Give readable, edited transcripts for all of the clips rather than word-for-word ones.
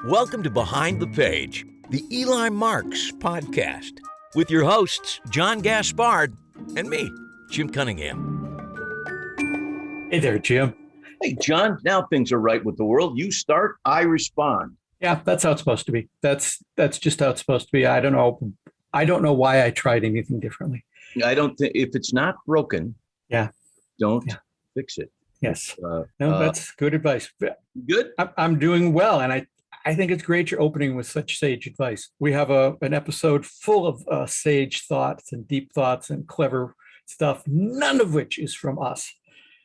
Welcome to Behind the Page, the Eli Marks podcast, with your hosts, John Gaspard and me, Jim Cunningham. Hey there, Jim. Hey, John, now things are right with the world. You start, I respond. Yeah, that's how it's supposed to be. That's just how it's supposed to be. I don't know why I tried anything differently. I don't think, if it's not broken, don't fix it. Yes. That's good advice. Good. I'm doing well, and I think it's great you're opening with such sage advice. We have an episode full of sage thoughts and deep thoughts and clever stuff, none of which is from us.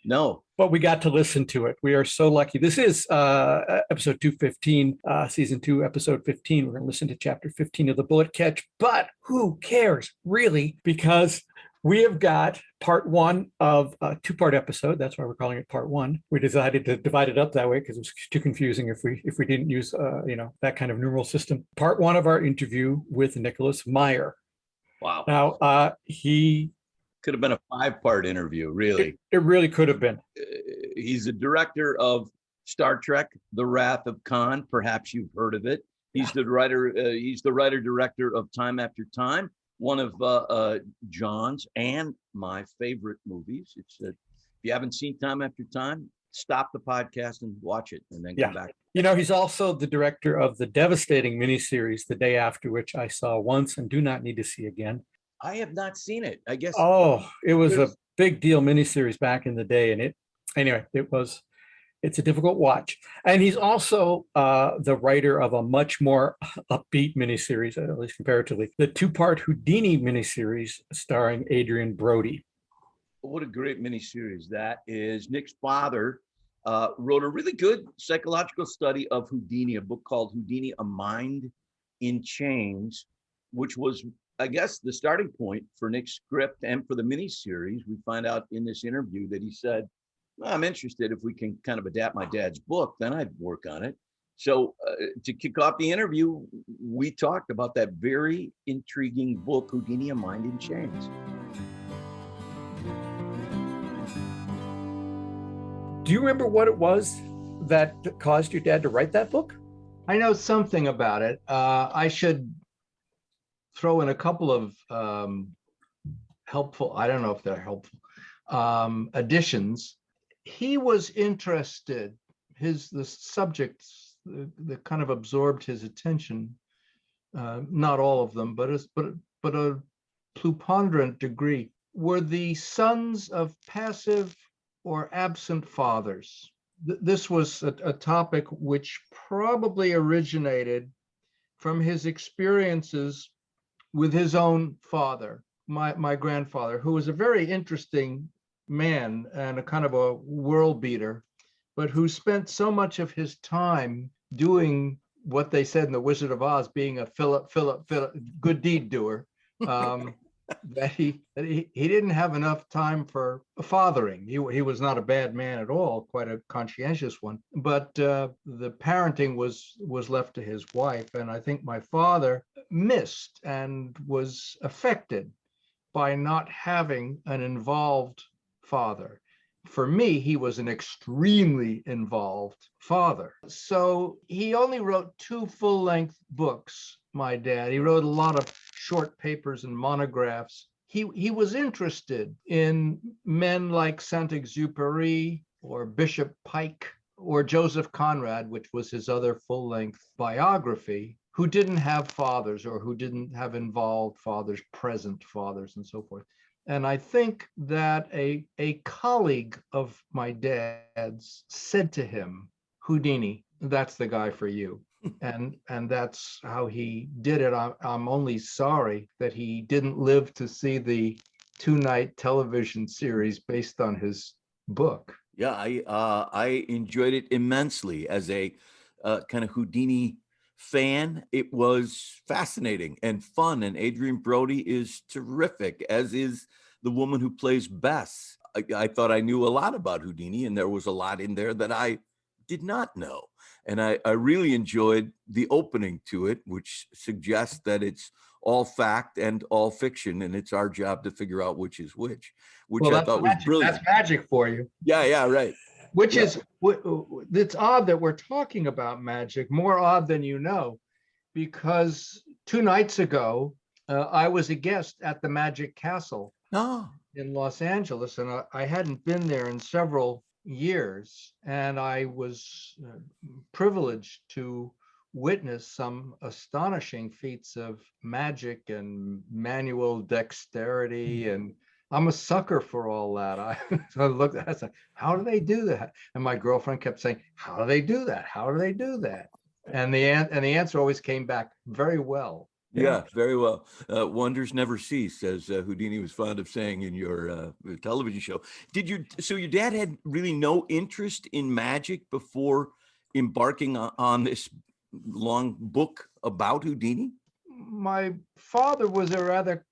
No. But we got to listen to it. We are so lucky. This is episode 215, season 2, episode 15. We're going to listen to chapter 15 of The Bullet Catch. But who cares, really? Because we have got part 1 of a 2-part episode. That's why we're calling it part 1. We decided to divide it up that way because it was too confusing if we didn't use that kind of numeral system. Part 1 of our interview with Nicholas Meyer. Wow. Now, he could have been a 5-part interview, really. It really could have been. He's the director of Star Trek: The Wrath of Khan. Perhaps you've heard of it. He's the writer. He's the writer-director of Time After Time, one of John's and my favorite movies. It's if you haven't seen Time After Time, stop the podcast and watch it, and then come back. You know, he's also the director of the devastating miniseries The Day After, which I saw once and do not need to see again. I have not seen it. I guess. Oh, it was a big deal miniseries back in the day, and it's a difficult watch. And he's also the writer of a much more upbeat miniseries, at least comparatively, the 2-part Houdini miniseries starring Adrian Brody. What a great miniseries that is. Nick's father wrote a really good psychological study of Houdini, a book called Houdini, A Mind in Chains, which was, I guess, the starting point for Nick's script and for the miniseries. We find out in this interview that he said, well, I'm interested if we can kind of adapt my dad's book, then I'd work on it. So to kick off the interview, we talked about that very intriguing book, Houdini, A Mind in Chains. Do you remember what it was that caused your dad to write that book? I know something about it. I should throw in a couple of helpful, I don't know if they're helpful, additions. He was interested, the subjects that kind of absorbed his attention, not all of them, but a preponderant degree, were the sons of passive or absent fathers. This was a topic which probably originated from his experiences with his own father, my grandfather, who was a very interesting man and a kind of a world beater, but who spent so much of his time doing what they said in The Wizard of Oz, being a Philip, good deed doer, that he didn't have enough time for fathering. He was not a bad man at all, quite a conscientious one, but the parenting was left to his wife. And I think my father missed and was affected by not having an involved father. For me, he was an extremely involved father. So he only wrote 2 full-length books, my dad. He wrote a lot of short papers and monographs. He was interested in men like Saint-Exupéry or Bishop Pike or Joseph Conrad, which was his other full-length biography, who didn't have fathers or who didn't have involved fathers, present fathers, and so forth. And I think that a colleague of my dad's said to him, Houdini, that's the guy for you. And that's how he did it. I'm only sorry that he didn't live to see the 2-night television series based on his book. Yeah, I enjoyed it immensely as a kind of Houdini fan. It was fascinating and fun, and Adrian Brody is terrific, as is the woman who plays Bess. I thought I knew a lot about Houdini, and there was a lot in there that I did not know. And I really enjoyed the opening to it, which suggests that it's all fact and all fiction, and it's our job to figure out which is which I thought was brilliant. That's magic for you. Yeah, right. Which is, it's odd that we're talking about magic, more odd than you know, because 2 nights ago, I was a guest at the Magic Castle Oh, in Los Angeles, and I hadn't been there in several years, and I was privileged to witness some astonishing feats of magic and manual dexterity, and I'm a sucker for all that. I looked at it, I said, how do they do that? And my girlfriend kept saying, how do they do that? How do they do that? And the answer always came back very well. yeah, very well. Wonders never cease, as Houdini was fond of saying in your television show. So your dad had really no interest in magic before embarking on this long book about Houdini? My father was a rather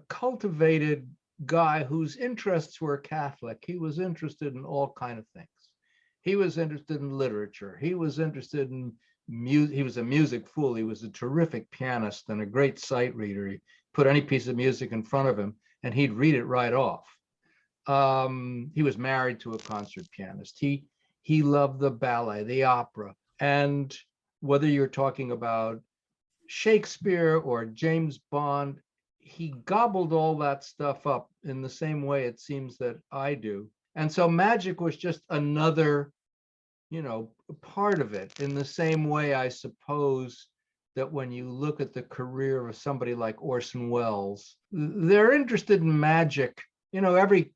cultivated guy whose interests were Catholic. He was interested in all kind of things. He was interested in literature. He was interested in music. He was a music fool. He was a terrific pianist and a great sight reader. He put any piece of music in front of him and he'd read it right off. He was married to a concert pianist. He loved the ballet, the opera, and whether you're talking about Shakespeare or James Bond, he gobbled all that stuff up in the same way it seems that I do. And so magic was just another, part of it, in the same way I suppose that when you look at the career of somebody like Orson Welles, they're interested in magic. Every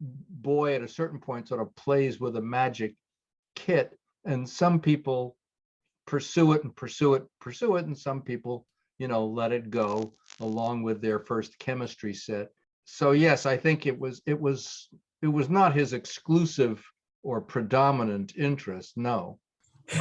boy at a certain point sort of plays with a magic kit, and some people pursue it, and some people, let it go along with their first chemistry set. So yes, I think it was not his exclusive or predominant interest. No.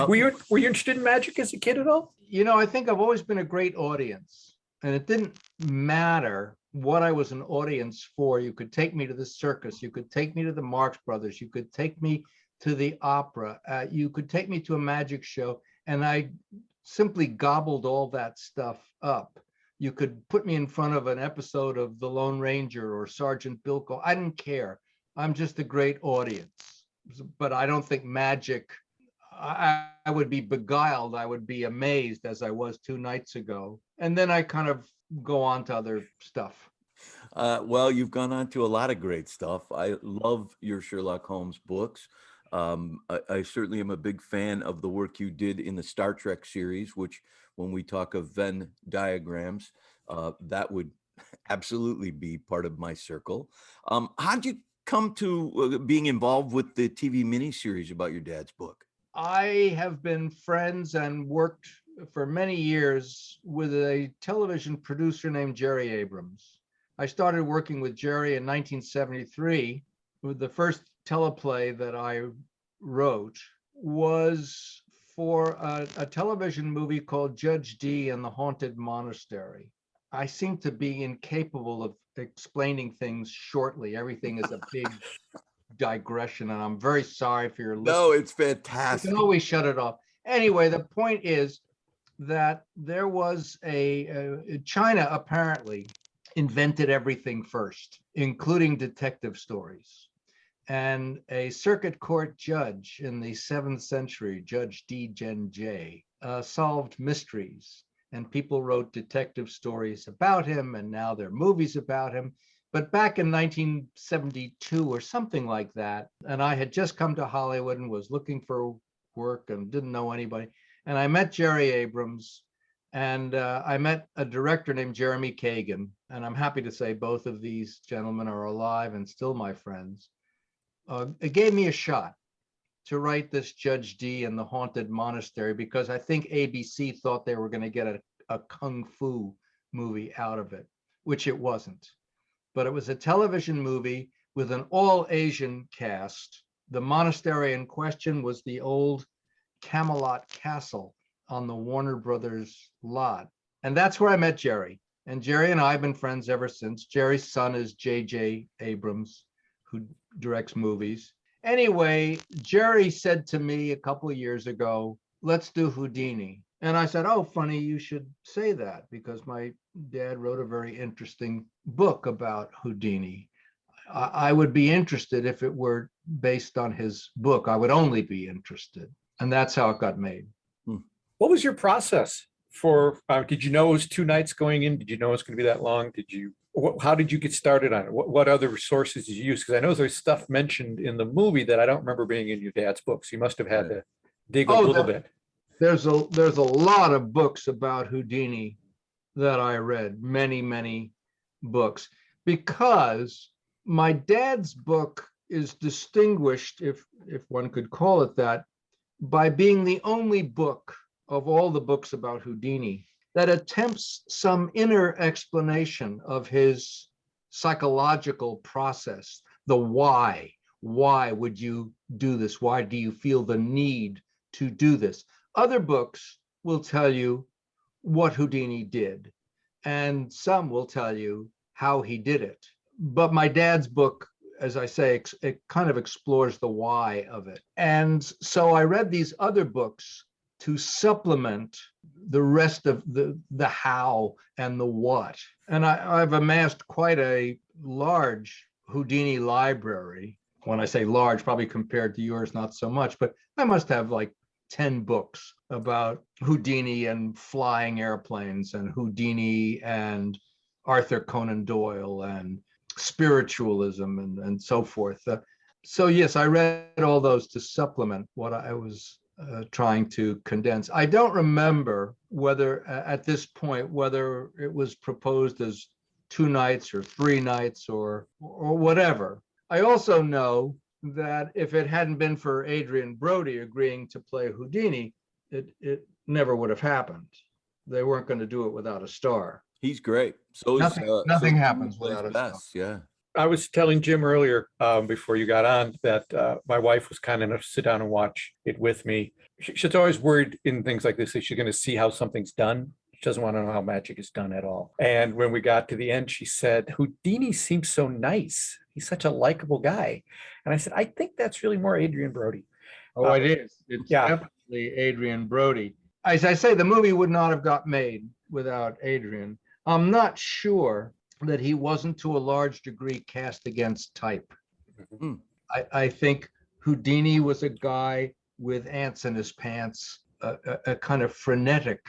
Were you interested in magic as a kid at all? I think I've always been a great audience, and it didn't matter what I was an audience for. You could take me to the circus, you could take me to the Marx Brothers, you could take me to the opera, you could take me to a magic show, and I simply gobbled all that stuff up. You could put me in front of an episode of The Lone Ranger or Sergeant Bilko. I didn't care. I'm just a great audience. But I don't think magic, I would be beguiled. I would be amazed as I was 2 nights ago. And then I kind of go on to other stuff. Well, you've gone on to a lot of great stuff. I love your Sherlock Holmes books. I certainly am a big fan of the work you did in the Star Trek series, which when we talk of Venn diagrams, that would absolutely be part of my circle. How'd you come to being involved with the TV miniseries about your dad's book? I have been friends and worked for many years with a television producer named Jerry Abrams. I started working with Jerry in 1973 with the first teleplay that I wrote was for a television movie called Judge Dee and the Haunted Monastery. I seem to be incapable of explaining things shortly. Everything is a big digression, and I'm very sorry for your listening. No, it's fantastic. You can always shut it off. Anyway, the point is that there was China apparently invented everything first, including detective stories. And a circuit court judge in the 7th century, Judge D. Gen J, solved mysteries. And people wrote detective stories about him, and now there are movies about him. But back in 1972 or something like that, and I had just come to Hollywood and was looking for work and didn't know anybody. And I met Jerry Abrams, and I met a director named Jeremy Kagan. And I'm happy to say both of these gentlemen are alive and still my friends. It gave me a shot to write this Judge Dee and the Haunted Monastery because I think ABC thought they were going to get a kung fu movie out of it, which it wasn't. But it was a television movie with an all-Asian cast. The monastery in question was the old Camelot Castle on the Warner Brothers lot. And that's where I met Jerry. And Jerry and I have been friends ever since. Jerry's son is J.J. Abrams, who directs movies. Anyway, Jerry said to me a couple of years ago, let's do Houdini. And I said, oh, funny, you should say that because my dad wrote a very interesting book about Houdini. I would be interested if it were based on his book, I would only be interested. And that's how it got made. What was your process for, did you know it was 2 nights going in? Did you know it's going to be that long? How did you get started on it? What other resources did you use? Because I know there's stuff mentioned in the movie that I don't remember being in your dad's books. You must have had to dig a little bit. There's a lot of books about Houdini that I read, many books, because my dad's book is distinguished, if one could call it that, by being the only book of all the books about Houdini that attempts some inner explanation of his psychological process, the why. Why would you do this? Why do you feel the need to do this? Other books will tell you what Houdini did, and some will tell you how he did it. But my dad's book, as I say, it kind of explores the why of it. And so I read these other books to supplement the rest of the how and the what. And I've amassed quite a large Houdini library. When I say large, probably compared to yours, not so much, but I must have like 10 books about Houdini and flying airplanes and Houdini and Arthur Conan Doyle and spiritualism and so forth. So yes, I read all those to supplement what I was trying to condense. I don't remember whether at this point, whether it was proposed as 2 nights or 3 nights or whatever. I also know that if it hadn't been for Adrian Brody agreeing to play Houdini, it never would have happened. They weren't going to do it without a star. He's great. Nothing happens without a star. Yeah. I was telling Jim earlier before you got on that my wife was kind enough to sit down and watch it with me. She's always worried in things like this that she's going to see how something's done. She doesn't want to know how magic is done at all. And when we got to the end, she said, Houdini seems so nice. He's such a likable guy. And I said, I think that's really more Adrian Brody. Oh, it is. It's definitely Adrian Brody. As I say, the movie would not have got made without Adrian. I'm not sure that he wasn't to a large degree cast against type. Mm-hmm. I think Houdini was a guy with ants in his pants, a kind of frenetic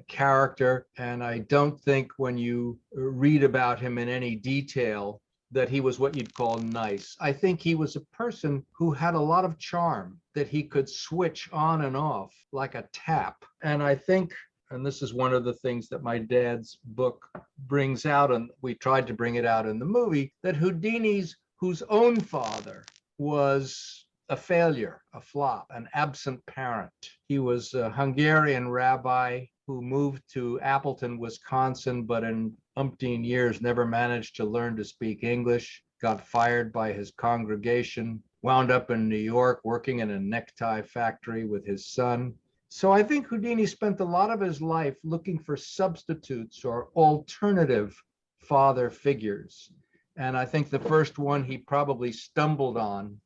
character. And I don't think when you read about him in any detail that he was what you'd call nice. I think he was a person who had a lot of charm that he could switch on and off like a tap. And I think, and this is one of the things that my dad's book brings out, and we tried to bring it out in the movie, that whose own father was a failure, a flop, an absent parent. He was a Hungarian rabbi who moved to Appleton, Wisconsin, but in umpteen years never managed to learn to speak English, got fired by his congregation, wound up in New York working in a necktie factory with his son. So I think Houdini spent a lot of his life looking for substitutes or alternative father figures. And I think the first one he probably stumbled on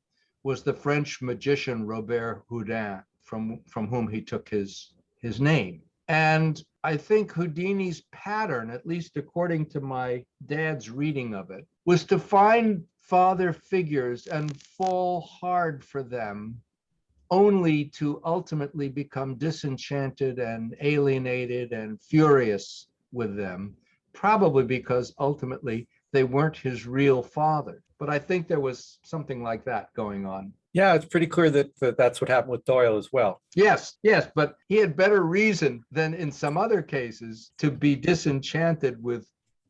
was the French magician Robert Houdin, from whom he took his name. And I think Houdini's pattern, at least according to my dad's reading of it, was to find father figures and fall hard for them, only to ultimately become disenchanted and alienated and furious with them, probably because ultimately they weren't his real father. But I think there was something like that going on. Yeah, it's pretty clear that that's what happened with Doyle as well. Yes, but he had better reason than in some other cases to be disenchanted with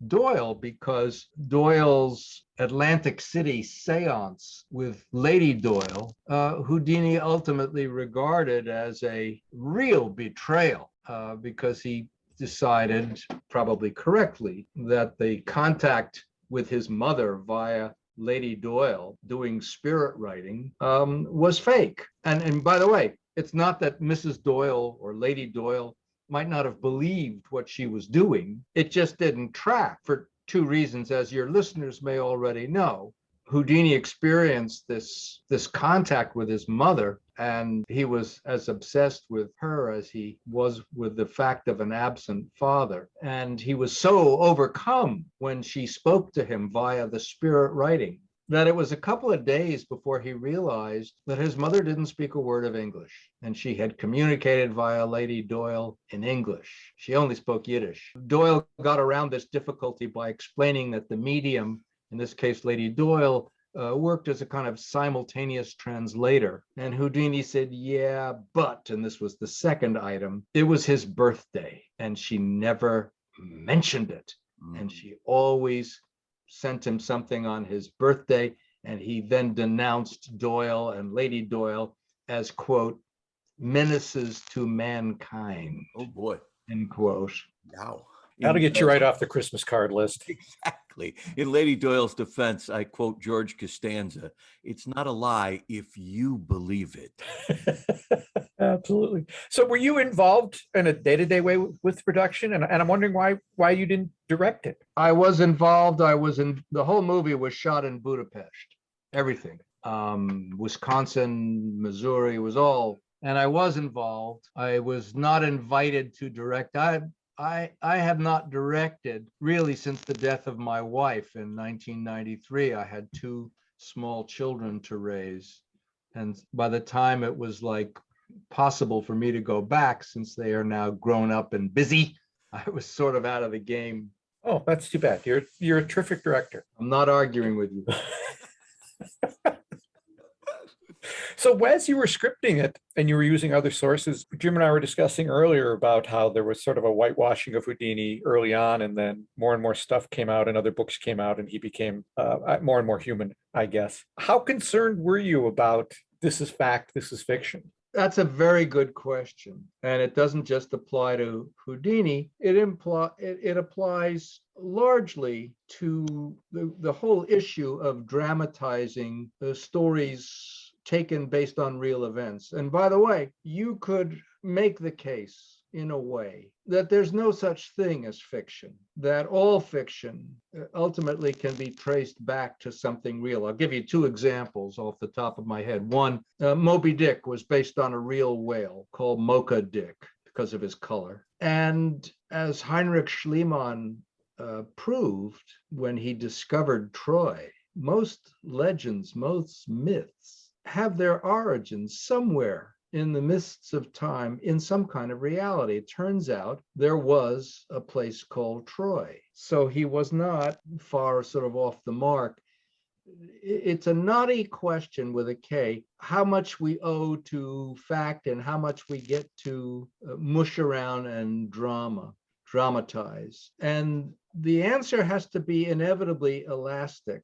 Doyle, because Doyle's Atlantic City seance with Lady Doyle, Houdini ultimately regarded as a real betrayal, because he decided, probably correctly, that the contact with his mother via Lady Doyle doing spirit writing was fake. And by the way, it's not that Mrs. Doyle or Lady Doyle might not have believed what she was doing. It just didn't track for 2 reasons, as your listeners may already know. Houdini experienced this contact with his mother, and he was as obsessed with her as he was with the fact of an absent father. And he was so overcome when she spoke to him via the spirit writing that it was a couple of days before he realized that his mother didn't speak a word of English, and she had communicated via Lady Doyle in English. She only spoke Yiddish. Doyle got around this difficulty by explaining that the medium, in this case Lady Doyle, worked as a kind of simultaneous translator. And Houdini said, yeah, but, and this was the second item, it was his birthday, and she never mentioned it. And she always sent him something on his birthday, and he then denounced Doyle and Lady Doyle as, quote, menaces to mankind, Oh boy. end quote. Wow. That'll get you right off the Christmas card list. Exactly. In Lady Doyle's defense, I quote George Costanza, it's not a lie if you believe it. Absolutely. So were you involved in a day-to-day way with production? And I'm wondering why you didn't direct it. I was involved. I was in, the whole movie was shot in Budapest, everything. Wisconsin, Missouri was all, and I was involved. I was not invited to direct. I have not directed really since the death of my wife in 1993. I had two small children to raise. And by the time it was like possible for me to go back, since they are now grown up and busy, I was sort of out of the game. Oh, that's too bad. You're a terrific director. I'm not arguing with you. So as you were scripting it and you were using other sources, Jim and I were discussing earlier about how there was sort of a whitewashing of Houdini early on, and then more and more stuff came out and other books came out and he became more and more human, I guess. How concerned were you about this is fact, this is fiction? That's a very good question. And it doesn't just apply to Houdini. It applies largely to the whole issue of dramatizing the stories taken based on real events. And by the way, you could make the case in a way that there's no such thing as fiction, that all fiction ultimately can be traced back to something real. I'll give you two examples off the top of my head. One, Moby Dick was based on a real whale called Mocha Dick because of his color. And as Heinrich Schliemann proved when he discovered Troy, most legends, most myths have their origins somewhere in the mists of time in some kind of reality. It turns out there was a place called Troy. So he was not far sort of off the mark. It's a knotty question with a K, how much we owe to fact and how much we get to mush around and dramatize. And the answer has to be inevitably elastic.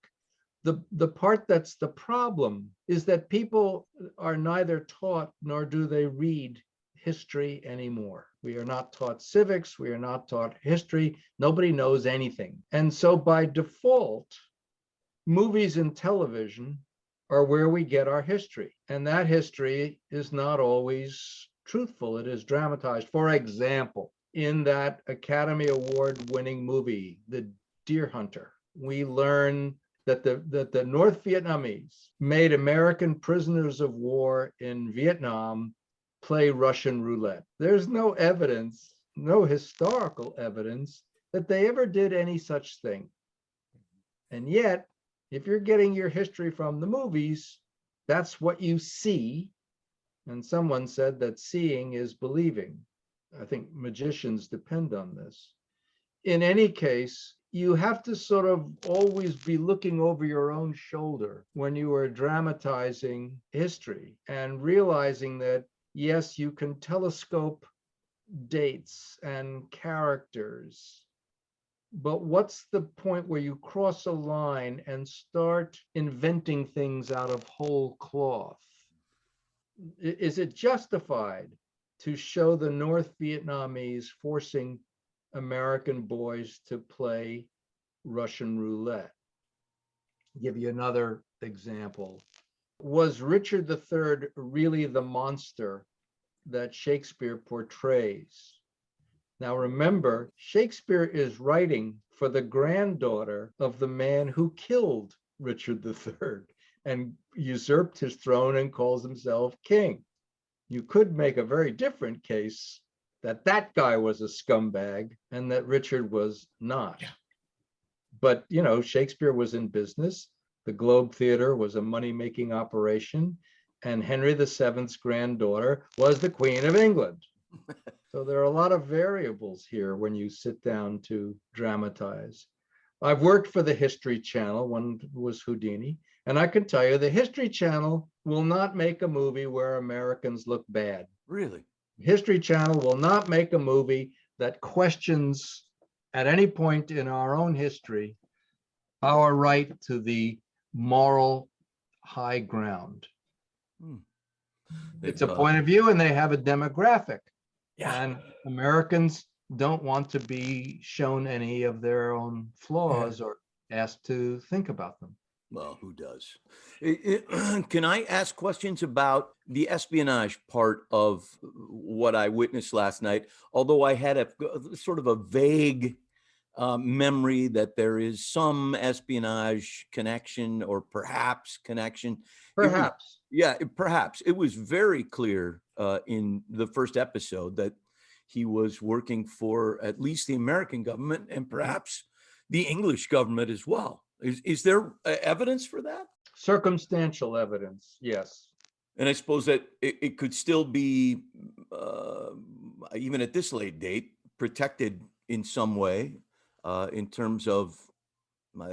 The part that's the problem is that people are neither taught nor do they read history anymore. We are not taught civics. We are not taught history. Nobody knows anything. And so by default, movies and television are where we get our history. And that history is not always truthful. It is dramatized. For example, in that Academy Award winning movie, The Deer Hunter, we learn that the North Vietnamese made American prisoners of war in Vietnam play Russian roulette. There's no evidence, no historical evidence that they ever did any such thing. And yet, if you're getting your history from the movies, that's what you see. And someone said that seeing is believing. I think magicians depend on this. In any case, you have to sort of always be looking over your own shoulder when you are dramatizing history and realizing that, yes, you can telescope dates and characters, but what's the point where you cross a line and start inventing things out of whole cloth? Is it justified to show the North Vietnamese forcing American boys to play Russian roulette? I'll give you another example. Was Richard III really the monster that Shakespeare portrays? Now remember, Shakespeare is writing for the granddaughter of the man who killed Richard III and usurped his throne and calls himself king. You could make a very different case that that guy was a scumbag and that Richard was not. Yeah. But, you know, Shakespeare was in business. The Globe Theater was a money-making operation, and Henry VII's granddaughter was the Queen of England. So there are a lot of variables here when you sit down to dramatize. I've worked for the History Channel, one was Houdini, and I can tell you the History Channel will not make a movie where Americans look bad. Really? History Channel will not make a movie that questions at any point in our own history our right to the moral high ground. Hmm. It's a point of view and they have a demographic. Yeah. And Americans don't want to be shown any of their own flaws or asked to think about them. Well, who does? Can I ask questions about the espionage part of what I witnessed last night? Although I had a sort of a vague memory that there is some espionage connection or perhaps connection. Perhaps. Perhaps. It was very clear in the first episode that he was working for at least the American government and perhaps the English government as well. Is there evidence for that? Circumstantial evidence, yes. And I suppose that it could still be, even at this late date, protected in some way in terms of,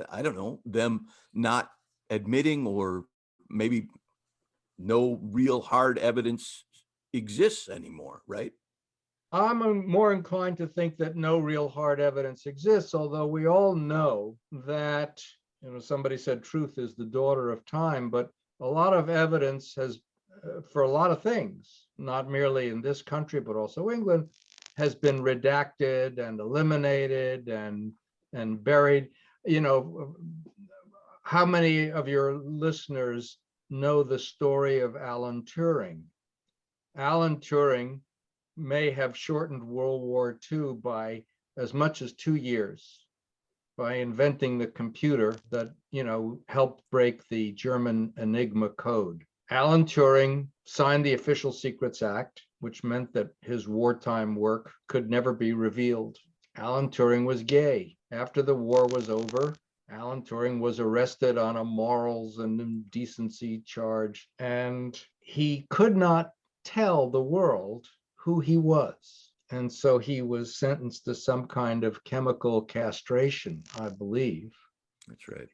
I don't know, them not admitting or maybe no real hard evidence exists anymore, right? I'm more inclined to think that no real hard evidence exists, although we all know that, somebody said truth is the daughter of time, but a lot of evidence has, for a lot of things, not merely in this country, but also England, has been redacted and eliminated and buried. How many of your listeners know the story of Alan Turing? Alan Turing may have shortened World War II by as much as 2 years by inventing the computer that, helped break the German Enigma code. Alan Turing signed the Official Secrets Act, which meant that his wartime work could never be revealed. Alan Turing was gay. After the war was over, Alan Turing was arrested on a morals and indecency charge, and he could not tell the world who he was. And so he was sentenced to some kind of chemical castration, I believe. That's right.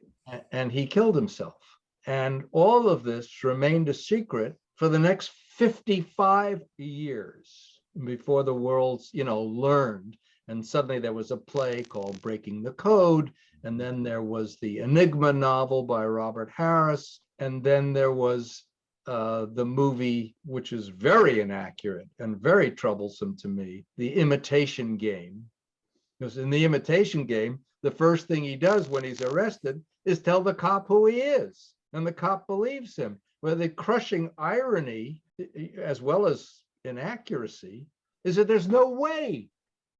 And he killed himself. And all of this remained a secret for the next 55 years before the world's, learned. And suddenly there was a play called Breaking the Code. And then there was the Enigma novel by Robert Harris. And then there was the movie, which is very inaccurate and very troublesome to me, The Imitation Game. Because in The Imitation Game, the first thing he does when he's arrested is tell the cop who he is. And the cop believes him. Where the crushing irony, as well as inaccuracy, is that there's no way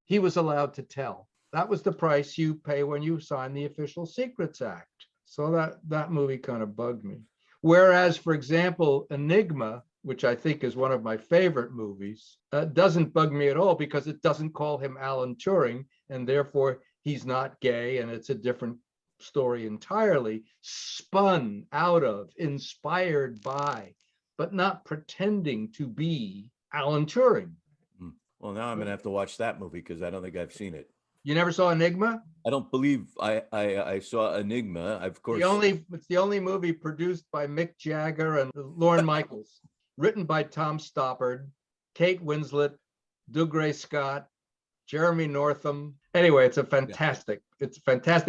he was allowed to tell. That was the price you pay when you sign the Official Secrets Act. So that movie kind of bugged me. Whereas, for example, Enigma, which I think is one of my favorite movies, doesn't bug me at all because it doesn't call him Alan Turing, and therefore he's not gay, and it's a different story entirely, spun out of, inspired by, but not pretending to be Alan Turing. Well, now I'm going to have to watch that movie because I don't think I've seen it. You never saw Enigma? I don't believe I saw Enigma. Of course, it's the only movie produced by Mick Jagger and Lorne Michaels, written by Tom Stoppard, Kate Winslet, Dougray Scott, Jeremy Northam. Anyway, it's a fantastic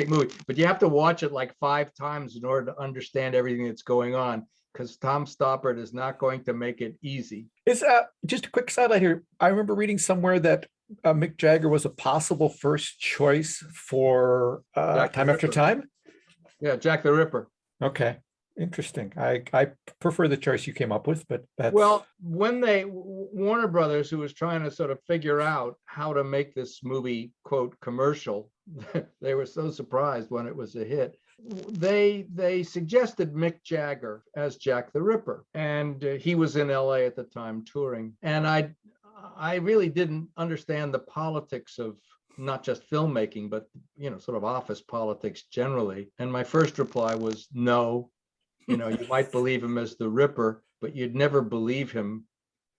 movie, but you have to watch it like 5 times in order to understand everything that's going on, because Tom Stoppard is not going to make it easy. Is just a quick sidelight here. I remember reading somewhere that Mick Jagger was a possible first choice for Time After Time. Yeah, Jack the Ripper. Okay, interesting. I prefer the choice you came up with, but that's... Well, when Warner Brothers, who was trying to sort of figure out how to make this movie, quote, commercial, they were so surprised when it was a hit. They suggested Mick Jagger as Jack the Ripper, and he was in LA at the time touring. And I really didn't understand the politics of not just filmmaking, but sort of office politics generally. And my first reply was no. You might believe him as the Ripper, but you'd never believe him,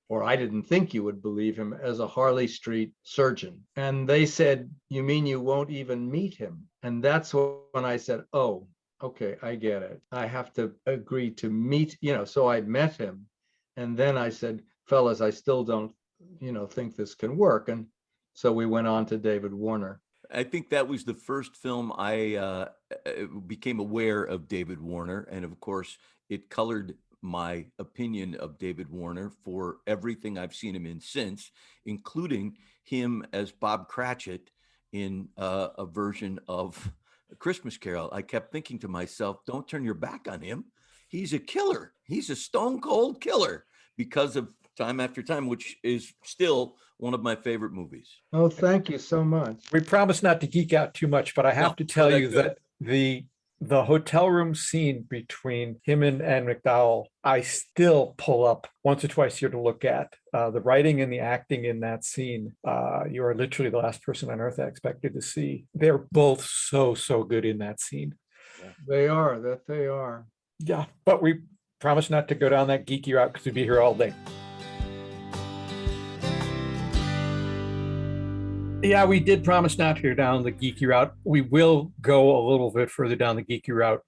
or I didn't think you would believe him, as a Harley Street surgeon. And they said, you mean you won't even meet him? And that's when I said, oh, okay, I get it. I have to agree to meet, so I met him. And then I said, fellas, I still don't, think this can work. And so we went on to David Warner. I think that was the first film I became aware of David Warner. And of course, it colored my opinion of David Warner for everything I've seen him in since, including him as Bob Cratchit in a version of A Christmas Carol. I kept thinking to myself, don't turn your back on him. He's a killer. He's a stone cold killer because of Time After Time, which is still one of my favorite movies. Oh, thank you so much. We promise not to geek out too much, but I have to tell you that the hotel room scene between him and McDowell, I still pull up once or twice here to look at. The writing and the acting in that scene, you are literally the last person on earth I expected to see. They're both so good in that scene. They are. Yeah, but we promise not to go down that geeky route because we'd be here all day. Yeah, we did promise not to go down the geeky route. We will go a little bit further down the geeky route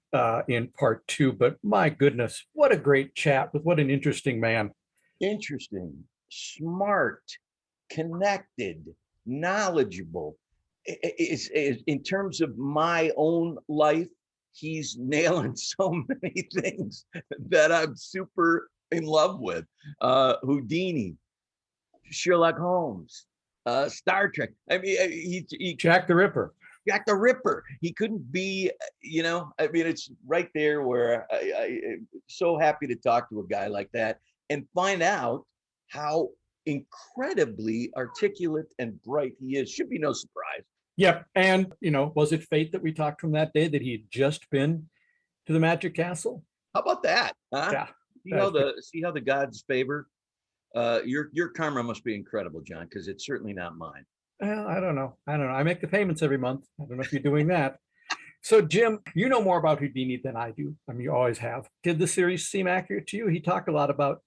in part 2, but my goodness, what a great chat with what an interesting man. Interesting, smart, connected, knowledgeable. In terms of my own life, he's nailing so many things that I'm super in love with. Houdini, Sherlock Holmes, Star Trek. I mean, he Jack the Ripper. Jack the Ripper. He couldn't be, it's right there where I'm so happy to talk to a guy like that and find out how incredibly articulate and bright he is. Should be no surprise. Yep. And, was it fate that we talked to him that day that he had just been to the Magic Castle? How about that? Huh? Yeah. See how the gods favor? Your karma must be incredible, John, because it's certainly not mine. Well, I don't know. I make the payments every month. I don't know if you're doing that. So, Jim, you know more about Houdini than I do. I mean, you always have. Did the series seem accurate to you? He talked a lot about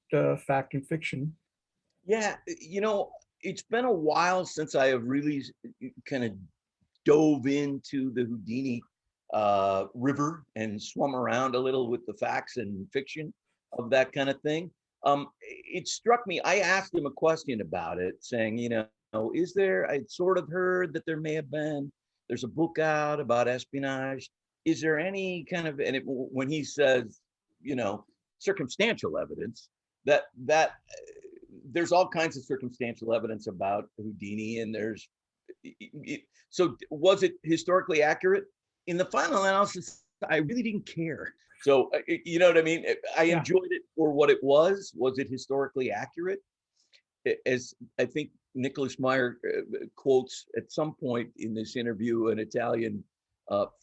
fact and fiction. Yeah, it's been a while since I have really kind of dove into the Houdini river and swum around a little with the facts and fiction of that kind of thing. It struck me, I asked him a question about it, saying, is there, I'd sort of heard that there may have been, there's a book out about espionage. Is there any kind of, when he says, circumstantial evidence, that there's all kinds of circumstantial evidence about Houdini, and so was it historically accurate? In the final analysis, I really didn't care. So, you know what I mean? I enjoyed it for what it was. Was it historically accurate? As I think Nicholas Meyer quotes at some point in this interview, an Italian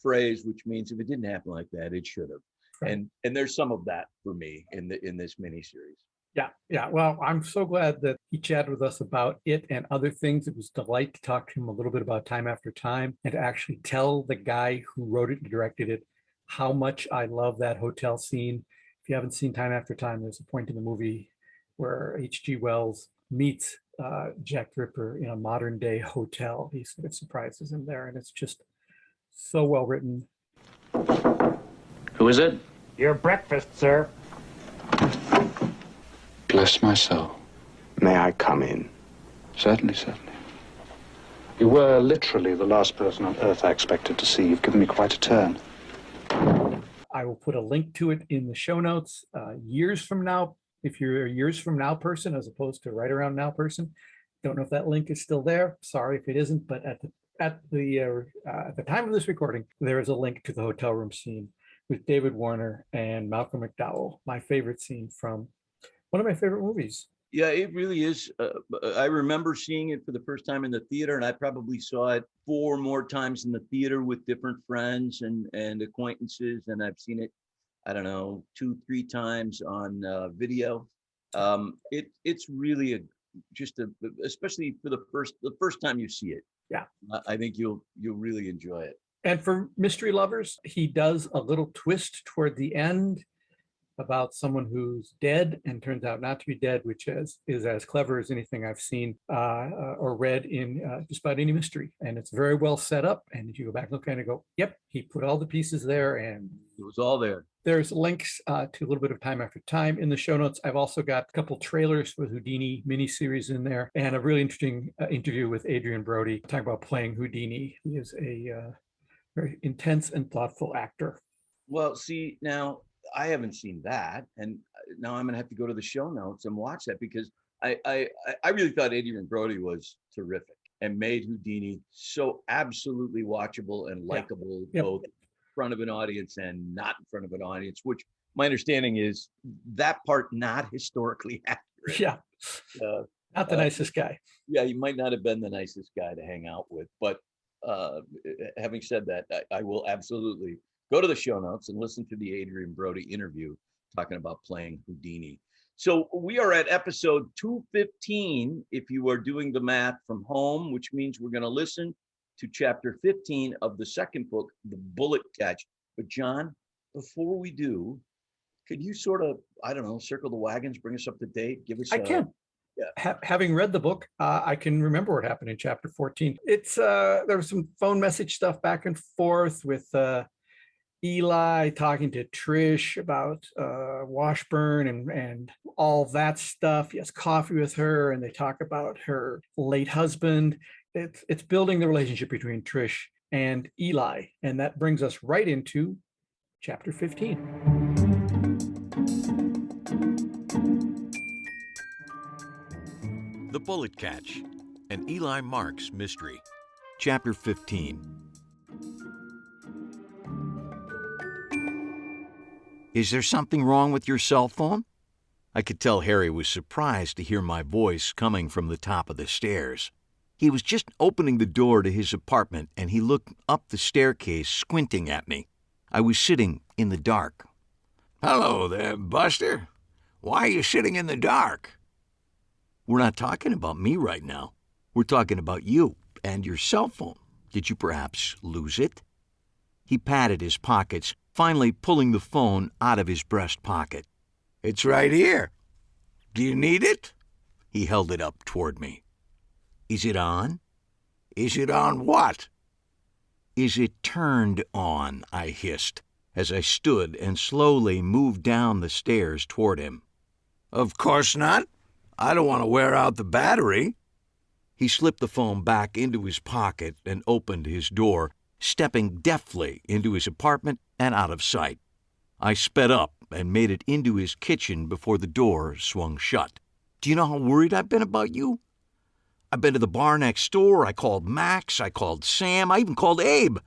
phrase, which means if it didn't happen like that, it should have. Right. And there's some of that for me in this miniseries. Yeah. Well, I'm so glad that he chatted with us about it and other things. It was a delight to talk to him a little bit about Time After Time and to actually tell the guy who wrote it and directed it how much I love that hotel scene. If you haven't seen Time After Time, there's a point in the movie where H.G. Wells meets Jack the Ripper in a modern day hotel. He sort of surprises him there, and it's just so well written. Who is it? Your breakfast, sir. Bless my soul. May I come in? Certainly. You were literally the last person on earth I expected to see. You've given me quite a turn. I will put a link to it in the show notes. Years from now, if you're a years from now person as opposed to right around now person, don't know if that link is still there. Sorry if it isn't, but at the time of this recording, there is a link to the hotel room scene with David Warner and Malcolm McDowell. My favorite scene from one of my favorite movies. Yeah, it really is. I remember seeing it for the first time in the theater, and I probably saw it 4 more times in the theater with different friends and acquaintances, and I've seen it, I don't know, 2-3 times on video. It's really especially for the first time you see it, Yeah. I think you'll really enjoy it. And for mystery lovers, he does a little twist toward the end about someone who's dead and turns out not to be dead, which is as clever as anything I've seen or read in just about any mystery. And it's very well set up. And if you go back and look at it and go, yep, he put all the pieces there, and It was all there. there's links to a little bit of Time After Time in the show notes. I've also got a couple trailers with Houdini miniseries in there, and a really interesting interview with Adrian Brody talking about playing Houdini. He is a very intense and thoughtful actor. Well, see, now I haven't seen that, and now I'm gonna have to go to the show notes and watch that, because I really thought Adrian Brody was terrific and made Houdini so absolutely watchable and likable, Yep. both in front of an audience and not in front of an audience, which my understanding is that part not historically accurate. Yeah, not the uh, nicest guy. Yeah, he might not have been the nicest guy to hang out with, but having said that, I will absolutely go to the show notes and listen to the Adrian Brody interview talking about playing Houdini. So we are at episode 215, if you are doing the math from home, which means we're going to listen to chapter 15 of the second book, The Bullet Catch. But John, before we do, could you sort of, I don't know, circle the wagons, bring us up to date, give us I can. Yeah. Having read the book, I can remember what happened in chapter 14. It's there was some phone message stuff back and forth with Eli talking to Trish about Washburn and all that stuff. He has coffee with her, and they talk about her late husband. It's building the relationship between Trish and Eli, and that brings us right into chapter 15. The Bullet Catch, an Eli Marks mystery. Chapter 15. Is there something wrong with your cell phone? I could tell Harry was surprised to hear my voice coming from the top of the stairs. He was just opening the door to his apartment, and he looked up the staircase, squinting at me. I was sitting in the dark. Hello there, Buster. Why are you sitting in the dark? We're not talking about me right now. We're talking about you and your cell phone. Did you perhaps lose it? He patted his pockets, finally pulling the phone out of his breast pocket. It's right here. Do you need it? He held it up toward me. Is it on? Is it on what? Is it turned on? I hissed as I stood and slowly moved down the stairs toward him. Of course not. I don't want to wear out the battery. He slipped the phone back into his pocket and opened his door, stepping deftly into his apartment and out of sight. I sped up and made it into his kitchen before the door swung shut. Do you know how worried I've been about you? I've been to the bar next door. I called Max. I called Sam. I even called Abe.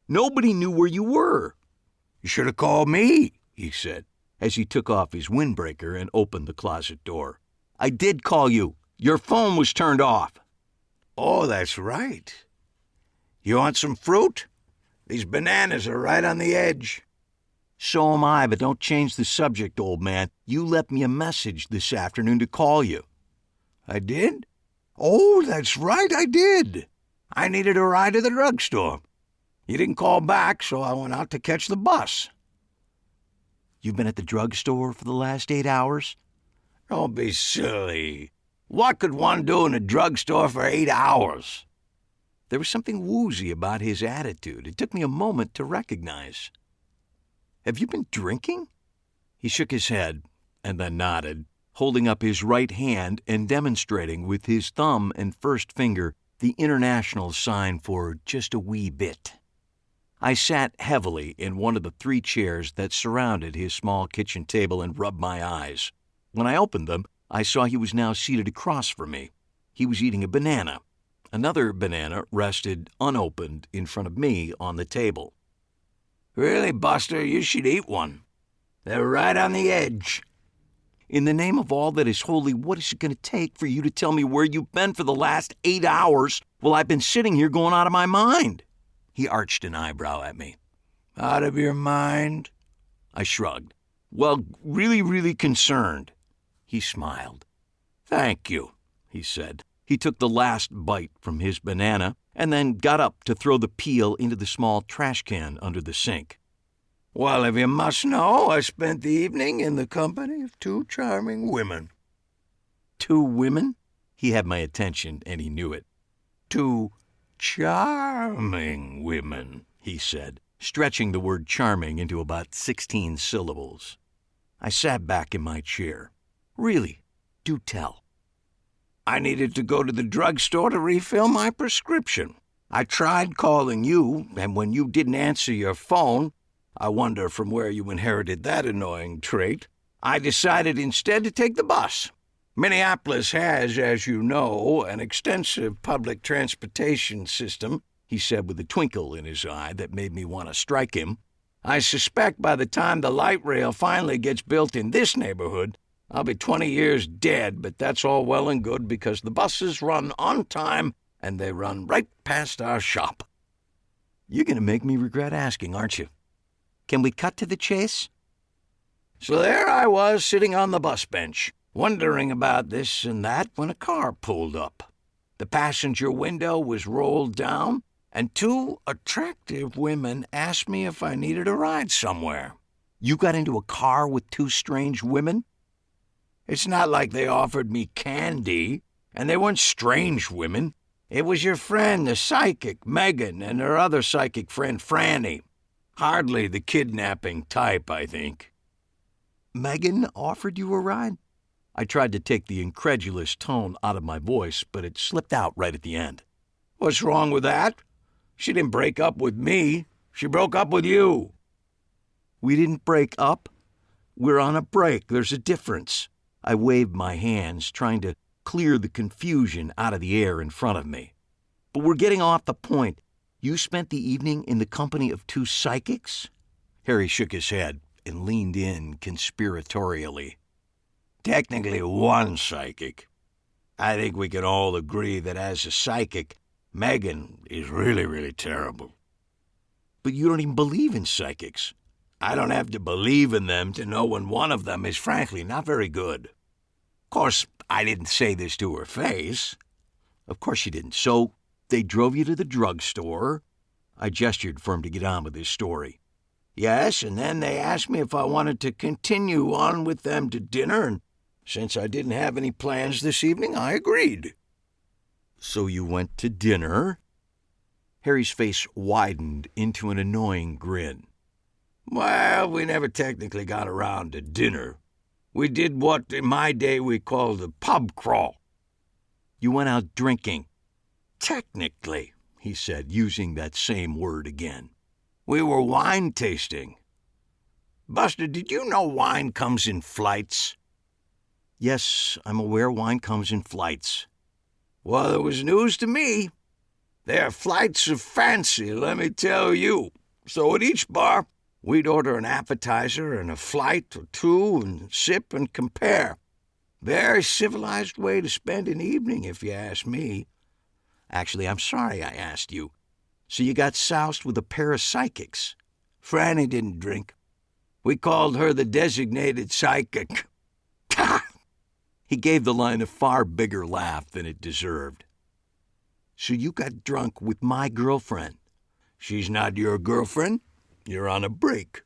Nobody knew where you were. You should have called me, he said, as he took off his windbreaker and opened the closet door. I did call you. Your phone was turned off. Oh, that's right. You want some fruit? These bananas are right on the edge. So am I, but don't change the subject, old man. You left me a message this afternoon to call you. I did? Oh, that's right, I did. I needed a ride to the drugstore. You didn't call back, so I went out to catch the bus. You've been at the drugstore for the last 8 hours? Don't be silly. What could one do in a drugstore for 8 hours? There was something woozy about his attitude. It took me a moment to recognize. Have you been drinking? He shook his head and then nodded, holding up his right hand and demonstrating with his thumb and first finger the international sign for just a wee bit. I sat heavily in one of the 3 chairs that surrounded his small kitchen table and rubbed my eyes. When I opened them, I saw he was now seated across from me. He was eating a banana. Another banana rested unopened in front of me on the table. Really, Buster, you should eat one. They're right on the edge. In the name of all that is holy, what is it going to take for you to tell me where you've been for the last 8 hours while I've been sitting here going out of my mind? He arched an eyebrow at me. Out of your mind? I shrugged. Well, really concerned. He smiled. Thank you, he said, He took the last bite from his banana and then got up to throw the peel into the small trash can under the sink. "Well, if you must know, I spent the evening in the company of 2 charming women." 2 women? He had my attention, and he knew it. 2 charming women, he said, stretching the word charming into about 16 syllables. I sat back in my chair. "Really? Do tell." "I needed to go to the drugstore to refill my prescription. I tried calling you, and when you didn't answer your phone, I wonder from where you inherited that annoying trait, I decided instead to take the bus. Minneapolis has, as you know, an extensive public transportation system," he said with a twinkle in his eye that made me want to strike him. "I suspect by the time the light rail finally gets built in this neighborhood, I'll be 20 years dead, but that's all well and good because the buses run on time and they run right past our shop." You're going to make me regret asking, aren't you? Can we cut to the chase? So there I was sitting on the bus bench, wondering about this and that when a car pulled up. The passenger window was rolled down, and 2 attractive women asked me if I needed a ride somewhere. You got into a car with 2 strange women? It's not like they offered me candy, and they weren't strange women. It was your friend, the psychic, Megan, and her other psychic friend, Franny. Hardly the kidnapping type, I think. Megan offered you a ride? I tried to take the incredulous tone out of my voice, but it slipped out right at the end. What's wrong with that? She didn't break up with me. She broke up with you. We didn't break up. We're on a break. There's a difference. I waved my hands, trying to clear the confusion out of the air in front of me. But we're getting off the point. You spent the evening in the company of 2 psychics? Harry shook his head and leaned in conspiratorially. Technically 1 psychic. I think we can all agree that as a psychic, Megan is really, really terrible. But you don't even believe in psychics. I don't have to believe in them to know when one of them is frankly not very good. Of course, I didn't say this to her face. Of course you didn't. So they drove you to the drugstore. I gestured for him to get on with his story. Yes, and then they asked me if I wanted to continue on with them to dinner, and since I didn't have any plans this evening, I agreed. So you went to dinner? Harry's face widened into an annoying grin. Well, we never technically got around to dinner. We did what in my day we called a pub crawl. You went out drinking. Technically, he said, using that same word again. We were wine tasting. Buster, did you know wine comes in flights? Yes, I'm aware wine comes in flights. Well, it was news to me. They're flights of fancy, let me tell you. So at each bar, we'd order an appetizer and a flight or 2 and sip and compare. Very civilized way to spend an evening, if you ask me. Actually, I'm sorry I asked you. So you got soused with a pair of psychics. Franny didn't drink. We called her the designated psychic. He gave the line a far bigger laugh than it deserved. So you got drunk with my girlfriend. She's not your girlfriend. You're on a break.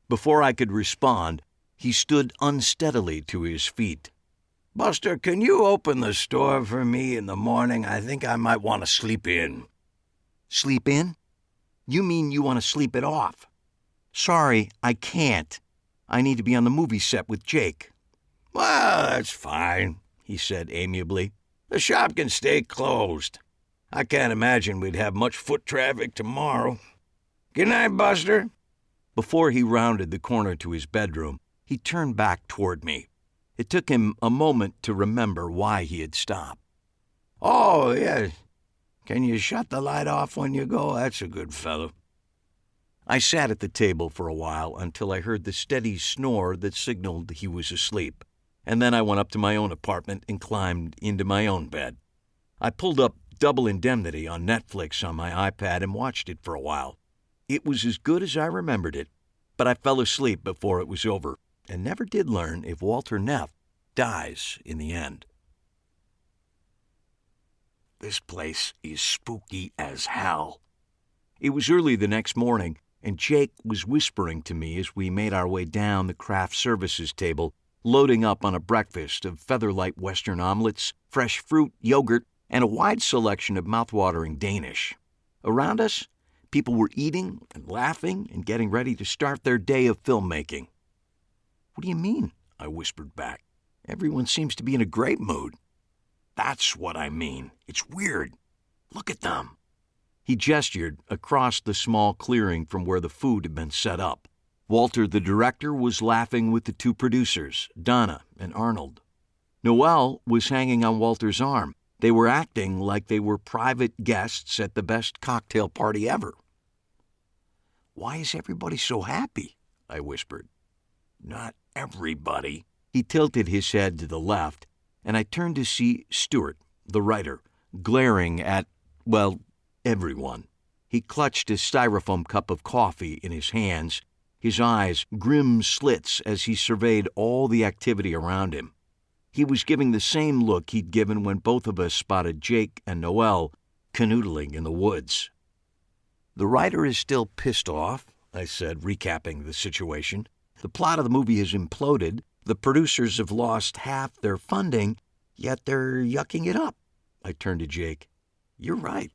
Before I could respond, he stood unsteadily to his feet. Buster, can you open the store for me in the morning? I think I might want to sleep in. Sleep in? You mean you want to sleep it off? Sorry, I can't. I need to be on the movie set with Jake. Well, that's fine, he said amiably. The shop can stay closed. I can't imagine we'd have much foot traffic tomorrow. Good night, Buster. Before he rounded the corner to his bedroom, he turned back toward me. It took him a moment to remember why he had stopped. Oh, yes. Can you shut the light off when you go? That's a good fellow. I sat at the table for a while until I heard the steady snore that signaled he was asleep, and then I went up to my own apartment and climbed into my own bed. I pulled up Double Indemnity on Netflix on my iPad and watched it for a while. It was as good as I remembered it, but I fell asleep before it was over and never did learn if Walter Neff dies in the end. This place is spooky as hell. It was early the next morning, and Jake was whispering to me as we made our way down the craft services table, loading up on a breakfast of featherlight Western omelets, fresh fruit, yogurt, and a wide selection of mouthwatering Danish. Around us, people were eating and laughing and getting ready to start their day of filmmaking. "What do you mean?" I whispered back. "Everyone seems to be in a great mood." "That's what I mean. It's weird. Look at them." He gestured across the small clearing from where the food had been set up. Walter, the director, was laughing with the two producers, Donna and Arnold. Noelle was hanging on Walter's arm. They were acting like they were private guests at the best cocktail party ever. "Why is everybody so happy?" I whispered. "Not everybody." He tilted his head to the left, and I turned to see Stuart, the writer, glaring at, well, everyone. He clutched a styrofoam cup of coffee in his hands, his eyes grim slits as he surveyed all the activity around him. He was giving the same look he'd given when both of us spotted Jake and Noelle canoodling in the woods. "The writer is still pissed off," I said, recapping the situation. "The plot of the movie has imploded. The producers have lost half their funding, yet they're yucking it up." I turned to Jake. "You're right.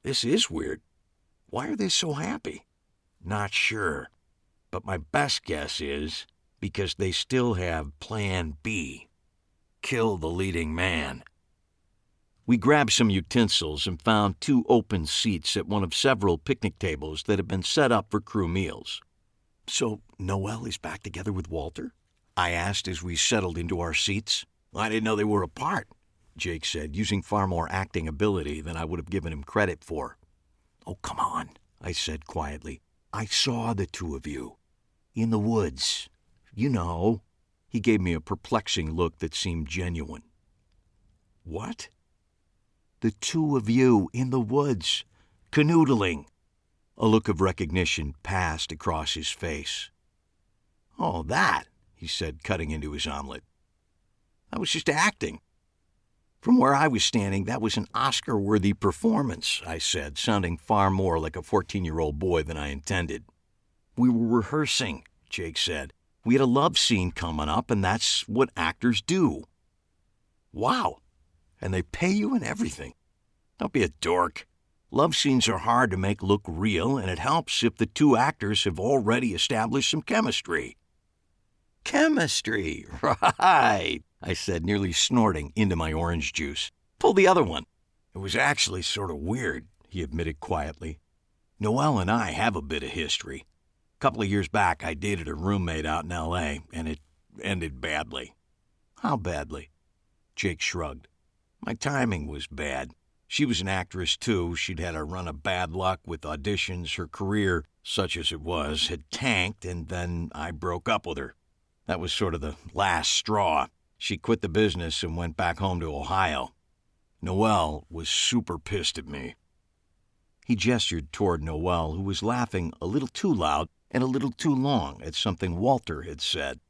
This is weird. Why are they so happy?" "Not sure. But my best guess is because they still have Plan B. Kill the leading man." We grabbed some utensils and found 2 open seats at one of several picnic tables that had been set up for crew meals. "So Noelle is back together with Walter?" I asked as we settled into our seats. "I didn't know they were apart," Jake said, using far more acting ability than I would have given him credit for. "Oh, come on," I said quietly. "I saw the 2 of you. In the woods. You know." He gave me a perplexing look that seemed genuine. "What?" "The 2 of you in the woods, canoodling." A look of recognition passed across his face. "Oh, that," he said, cutting into his omelet. "I was just acting." "From where I was standing, that was an Oscar-worthy performance," I said, sounding far more like a 14-year-old boy than I intended. "We were rehearsing," Jake said. "We had a love scene coming up, and that's what actors do." "Wow. And they pay you and everything." "Don't be a dork. Love scenes are hard to make look real, and it helps if the 2 actors have already established some chemistry." "Chemistry, right," I said, nearly snorting into my orange juice. "Pull the other one." "It was actually sort of weird," he admitted quietly. "Noelle and I have a bit of history. A couple of years back, I dated a roommate out in L.A., and it ended badly." "How badly?" Jake shrugged. "My timing was bad. She was an actress, too. She'd had a run of bad luck with auditions. Her career, such as it was, had tanked, and then I broke up with her. That was sort of the last straw. She quit the business and went back home to Ohio. Noelle was super pissed at me." He gestured toward Noelle, who was laughing a little too loud and a little too long at something Walter had said.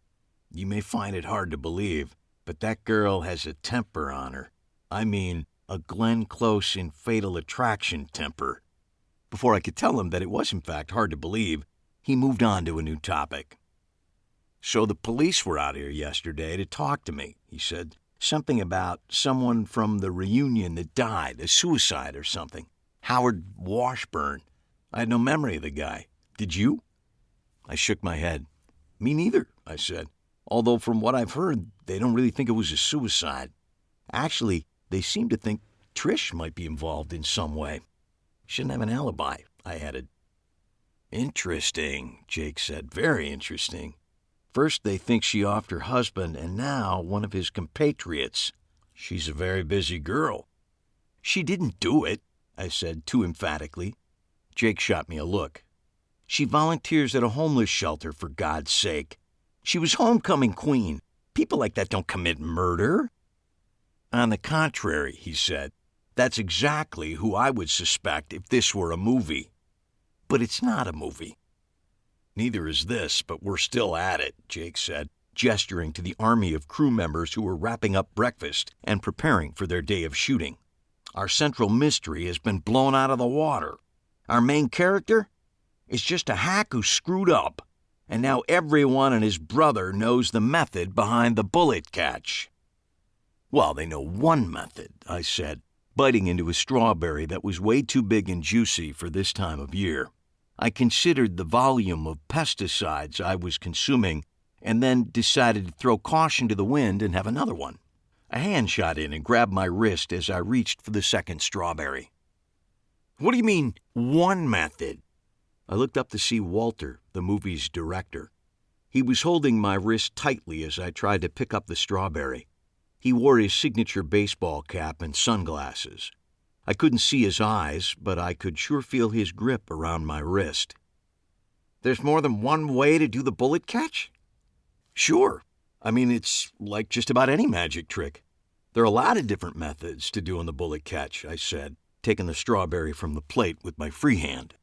"You may find it hard to believe, but that girl has a temper on her. I mean, a Glenn Close in Fatal Attraction temper." Before I could tell him that it was in fact hard to believe, he moved on to a new topic. "So the police were out here yesterday to talk to me," he said. "Something about someone from the reunion that died, a suicide or something. Howard Washburn. I had no memory of the guy. Did you?" I shook my head. "Me neither," I said. "Although from what I've heard, they don't really think it was a suicide. Actually, they seem to think Trish might be involved in some way. Shouldn't have an alibi," I added. "Interesting," Jake said. "Very interesting. First they think she offed her husband, and now one of his compatriots. She's a very busy girl." "She didn't do it," I said too emphatically. Jake shot me a look. "She volunteers at a homeless shelter, for God's sake. She was homecoming queen. People like that don't commit murder." "On the contrary," he said, "that's exactly who I would suspect if this were a movie. But it's not a movie." "Neither is this, but we're still at it," Jake said, gesturing to the army of crew members who were wrapping up breakfast and preparing for their day of shooting. Our central mystery has been blown out of the water. Our main character is just a hack who screwed up, and now everyone and his brother knows the method behind the bullet catch." "Well, they know one method," I said, biting into a strawberry that was way too big and juicy for this time of year. I considered the volume of pesticides I was consuming and then decided to throw caution to the wind and have another one. A hand shot in and grabbed my wrist as I reached for the second strawberry. "What do you mean, one method?" I looked up to see Walter, the movie's director. He was holding my wrist tightly as I tried to pick up the strawberry. He wore his signature baseball cap and sunglasses. I couldn't see his eyes, but I could sure feel his grip around my wrist. "There's more than one way to do the bullet catch?" "Sure. I mean, it's like just about any magic trick. There are a lot of different methods to doing the bullet catch," I said, taking the strawberry from the plate with my free hand.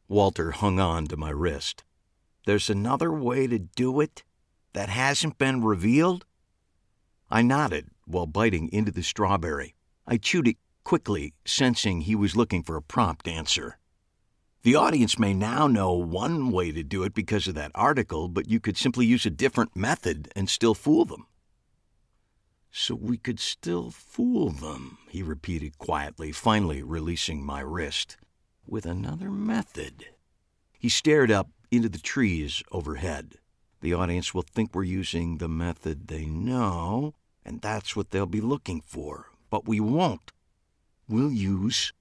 Walter hung on to my wrist. "There's another way to do it that hasn't been revealed?" I nodded while biting into the strawberry. I chewed it quickly, sensing he was looking for a prompt answer. "The audience may now know one way to do it because of that article, but you could simply use a different method and still fool them." "So we could still fool them," he repeated quietly, finally releasing my wrist. "With another method." He stared up into the trees overhead. "The audience will think we're using the method they know, and that's what they'll be looking for. But we won't. We'll use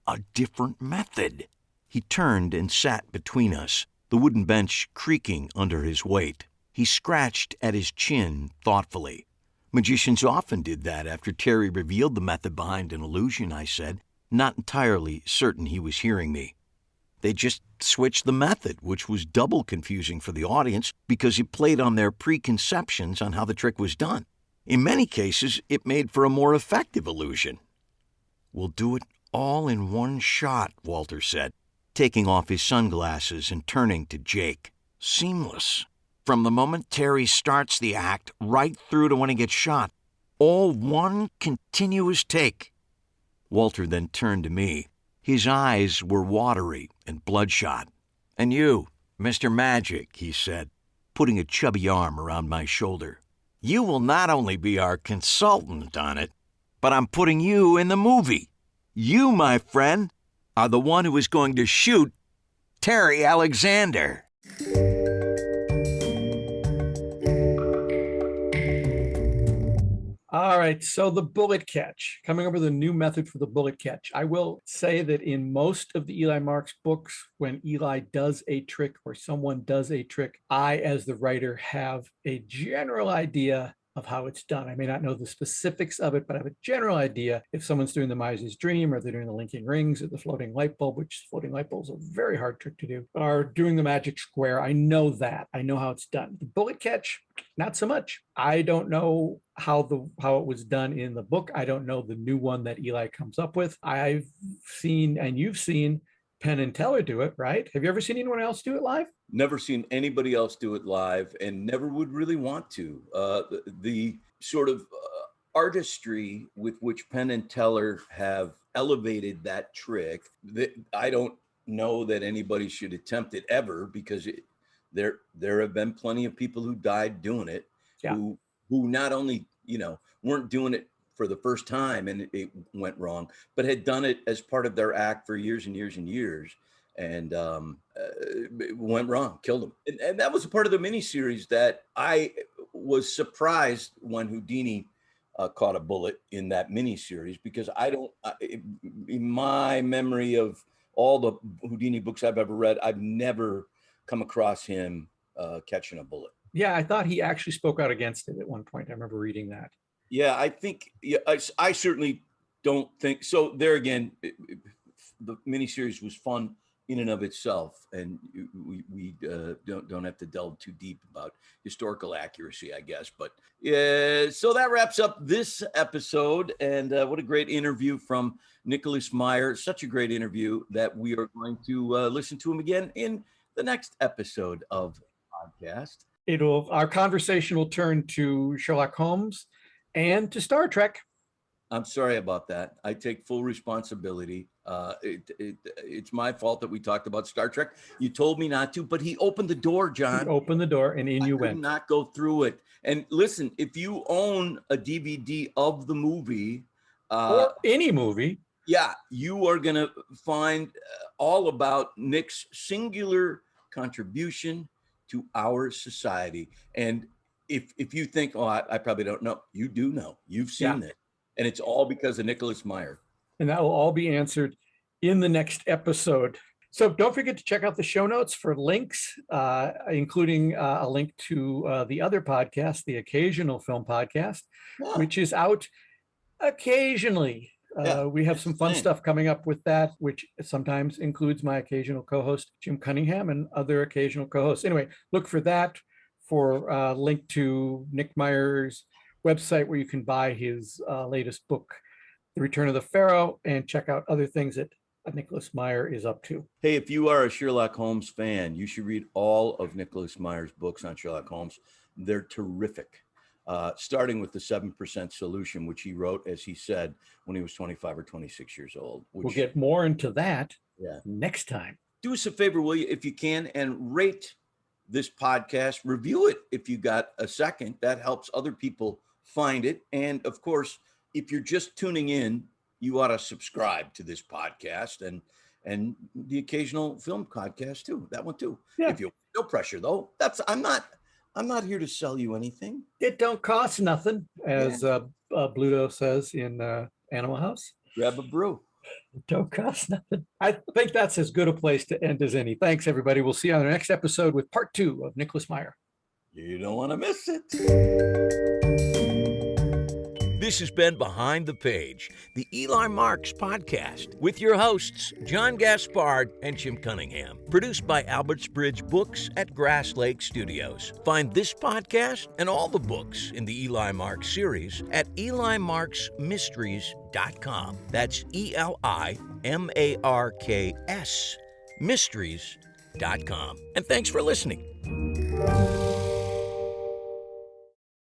a different method." He turned and sat between us, the wooden bench creaking under his weight. He scratched at his chin thoughtfully. "Magicians often did that after Terry revealed the method behind an illusion," I said, not entirely certain he was hearing me. "They just switched the method, which was double confusing for the audience because it played on their preconceptions on how the trick was done. In many cases, it made for a more effective illusion." "We'll do it all in one shot," Walter said, taking off his sunglasses and turning to Jake. "Seamless. From the moment Terry starts the act right through to when he gets shot. All one continuous take." Walter then turned to me. His eyes were watery and bloodshot. "And you, Mr. Magic," he said, putting a chubby arm around my shoulder. "You will not only be our consultant on it, but I'm putting you in the movie. You, my friend, are the one who is going to shoot Terry Alexander." All right, so the bullet catch, coming over the new method for the bullet catch. I will say that in most of the Eli Marks books, when Eli does a trick or someone does a trick, I, as the writer, have a general idea of how it's done. I may not know the specifics of it, but I have a general idea if someone's doing the Miser's Dream, or they're doing the linking rings, or the floating light bulb, which floating light bulb is a very hard trick to do, or doing the magic square. I know that. I know how it's done. The bullet catch, not so much. I don't know how it was done in the book. I don't know the new one that Eli comes up with. I've seen, and you've seen, Penn and Teller do it, right? Have you ever seen anyone else do it live? Never seen anybody else do it live, and never would really want to. The sort of artistry with which Penn and Teller have elevated that trick, that I don't know that anybody should attempt it ever, because there have been plenty of people who died doing it, Yeah. who not only weren't doing it for the first time and it went wrong, but had done it as part of their act for years and years and years, and it went wrong, killed them. And that was a part of the miniseries that I was surprised when Houdini caught a bullet in that miniseries, because in my memory of all the Houdini books I've ever read, I've never come across him catching a bullet. Yeah, I thought he actually spoke out against it at one point. I remember reading that. Yeah, I think, I certainly don't think so. There again, the miniseries was fun in and of itself, and we don't have to delve too deep about historical accuracy, I guess. But so that wraps up this episode, and what a great interview from Nicholas Meyer. Such a great interview that we are going to listen to him again in the next episode of the podcast. Our conversation will turn to Sherlock Holmes and to Star Trek. I'm sorry about that. I take full responsibility. It's my fault that we talked about Star Trek. You told me not to, but he opened the door, John. He opened the door and in you could went. not go through it. And listen, if you own a DVD of the movie, Or any movie. yeah, you are going to find all about Nick's singular contribution to our society. And if you think, oh, I probably don't know, you do know. You've seen it. And it's all because of Nicholas Meyer. And that will all be answered in the next episode. So don't forget to check out the show notes for links, including a link to the other podcast, the Occasional Film Podcast, which is out occasionally. We have some fun stuff coming up with that, which sometimes includes my occasional co-host, Jim Cunningham, and other occasional co-hosts. Anyway, look for that, for a link to Nick Meyer's website where you can buy his latest book, The Return of the Pharaoh, and check out other things that Nicholas Meyer is up to. Hey, if you are a Sherlock Holmes fan, you should read all of Nicholas Meyer's books on Sherlock Holmes. They're terrific. Starting with the 7% Solution, which he wrote, as he said, when he was 25 or 26 years old. We'll get more into that next time. Do us a favor, will you, if you can, and rate this podcast. Review it if you got a second. That helps other people find it. And of course, if you're just tuning in, you ought to subscribe to this podcast and the Occasional Film Podcast too. That one too. Yeah. If you no pressure though. I'm not here to sell you anything. It don't cost nothing, as Bluto says in Animal House. Grab a brew. It don't cost nothing. I think that's as good a place to end as any. Thanks, everybody. We'll see you on the next episode with part 2 of Nicholas Meyer. You don't want to miss it. This has been Behind the Page, the Eli Marks podcast, with your hosts, John Gaspard and Jim Cunningham. Produced by Alberts Bridge Books at Grass Lake Studios. Find this podcast and all the books in the Eli Marks series at elimarksmysteries.com. That's ELIMARKS Mysteries.com. And thanks for listening.